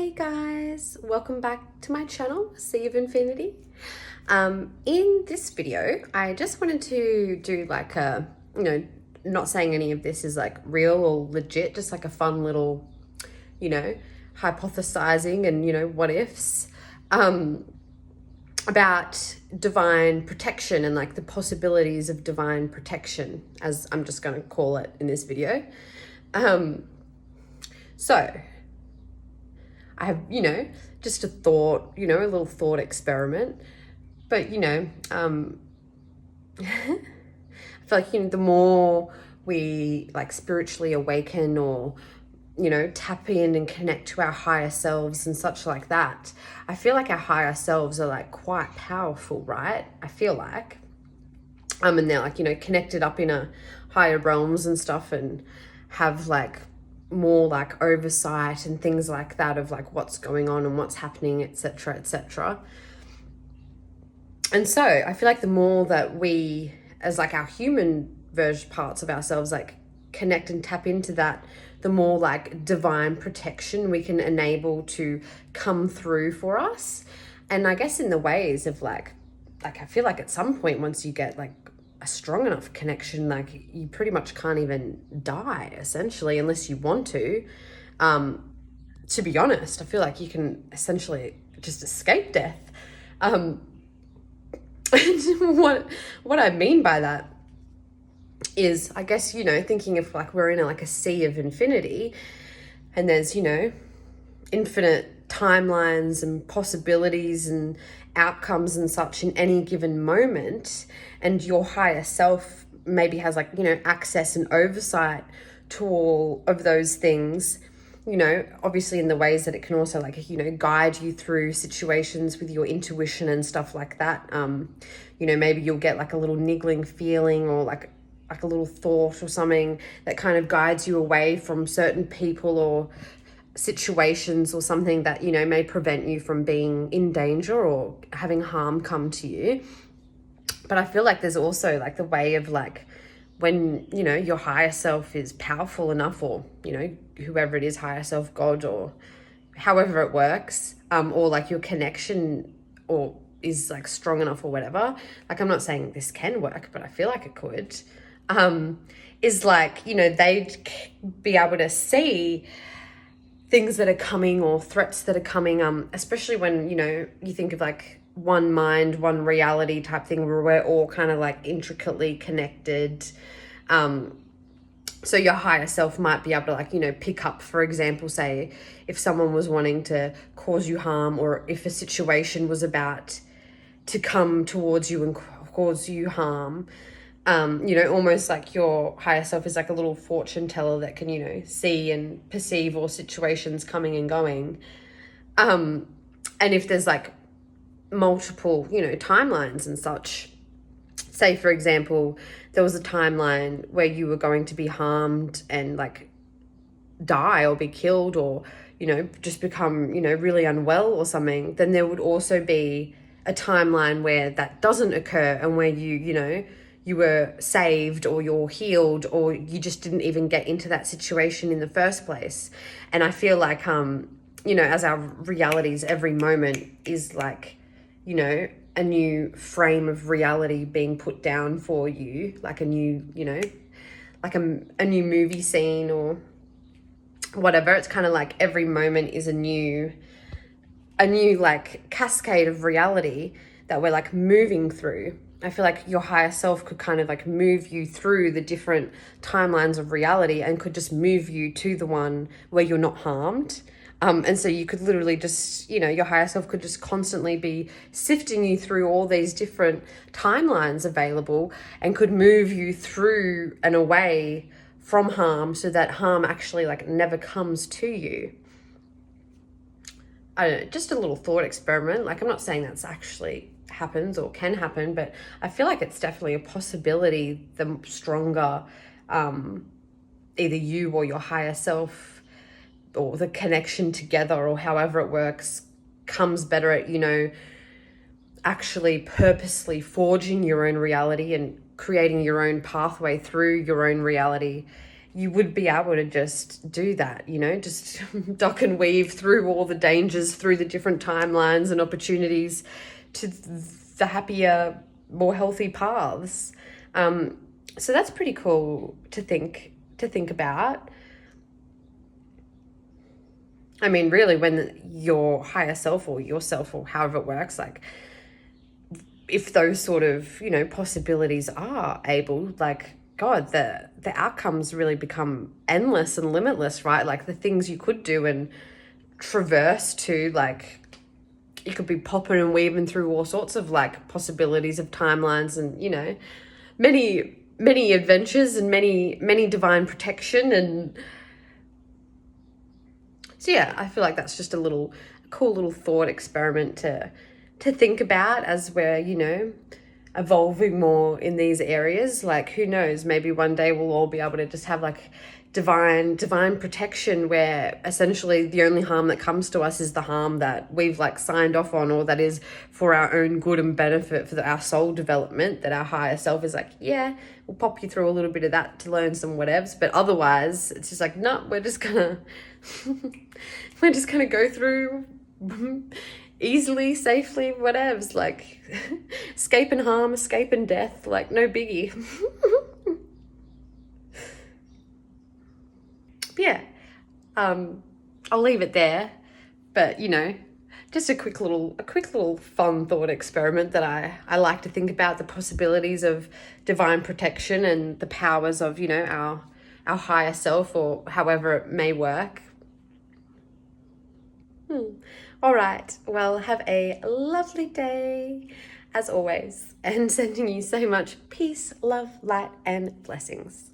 Hey guys, welcome back to my channel, Sea of Infinity. In this video, I just wanted to do like a, not saying any of this is like real or legit, just like a fun little, hypothesizing and, what ifs, about divine protection and like the possibilities of divine protection, as I'm just going to call it in this video. So I have, just a thought, a little thought experiment. But, I feel like, the more we like spiritually awaken or, tap in and connect to our higher selves and such like that, I feel like our higher selves are like quite powerful, right? I feel like. And they're like, connected up in a higher realms and stuff and have like more like oversight and things like that of like what's going on and what's happening, etc., etc. And so I feel like the more that we, as like our human version parts of ourselves, like connect and tap into that, the more like divine protection we can enable to come through for us. And I guess in the ways of like I feel like at some point, once you get like a strong enough connection, like you pretty much can't even die essentially unless you want to. To be honest, I feel like you can essentially just escape death. And what I mean by that is, I guess, thinking of like we're in a sea of infinity, and there's infinite timelines and possibilities and outcomes and such in any given moment, and your higher self maybe has like access and oversight to all of those things, obviously in the ways that it can also like guide you through situations with your intuition and stuff like that. Maybe you'll get like a little niggling feeling or like a little thought or something that kind of guides you away from certain people or situations or something that may prevent you from being in danger or having harm come to you. But I feel like there's also like the way of like when your higher self is powerful enough, or whoever it is, higher self, God, or however it works, or like your connection or is like strong enough or whatever. Like, I'm not saying this can work, but I feel like it could. Is like they'd be able to see things that are coming or threats that are coming, especially when you think of like one mind, one reality type thing where we're all kind of like intricately connected. So your higher self might be able to like pick up, for example, say if someone was wanting to cause you harm, or if a situation was about to come towards you and cause you harm. Almost like your higher self is like a little fortune teller that can, see and perceive all situations coming and going. And if there's like multiple, timelines and such, say, for example, there was a timeline where you were going to be harmed and like die or be killed or, just become, really unwell or something, then there would also be a timeline where that doesn't occur and where you were saved or you're healed or you just didn't even get into that situation in the first place. And I feel like, as our realities, every moment is like, a new frame of reality being put down for you, like a new, like a new movie scene or whatever. It's kind of like every moment is a new like cascade of reality that we're like moving through. I feel like your higher self could kind of like move you through the different timelines of reality and could just move you to the one where you're not harmed. And so you could literally just, your higher self could just constantly be sifting you through all these different timelines available and could move you through and away from harm so that harm actually like never comes to you. I don't know, just a little thought experiment. Like, I'm not saying that's actually happens or can happen, but I feel like it's definitely a possibility. The stronger either you or your higher self or the connection together or however it works comes better at actually purposely forging your own reality and creating your own pathway through your own reality you would be able to just do that, you know, just duck and weave through all the dangers, through the different timelines and opportunities to the happier, more healthy paths. So that's pretty cool to think about. I mean, really, when your higher self or yourself or however it works, like if those sort of, you know, possibilities are able, like, God, the outcomes really become endless and limitless, right? Like the things you could do and traverse to, like, you could be popping and weaving through all sorts of like possibilities of timelines and, you know, many adventures and many divine protection. And so yeah, I feel like that's just a cool little thought experiment to think about as we're, you know, evolving more in these areas. Like, who knows, maybe one day we'll all be able to just have like divine protection, where essentially the only harm that comes to us is the harm that we've like signed off on, or that is for our own good and benefit, for our soul development, that our higher self is like, yeah, we'll pop you through a little bit of that to learn some whatevs, but otherwise it's just like, no, we're just gonna go through easily, safely, whatevs, like escaping harm, escaping death, like no biggie. Yeah, I'll leave it there, but you know, just a quick little fun thought experiment that I like to think about the possibilities of divine protection and the powers of, you know, our higher self, or however it may work. All right, well, have a lovely day as always, and sending you so much peace, love, light, and blessings.